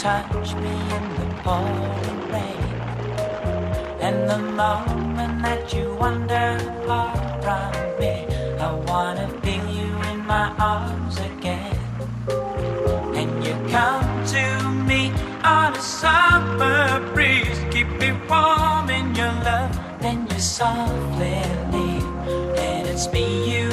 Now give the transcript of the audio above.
touch me in the pouring rain. And the moment that you wander far from me, I wanna feel you in my arms again. And you come to me on a summer breeze, keep me warm in your love, then you softly leave. And it's me you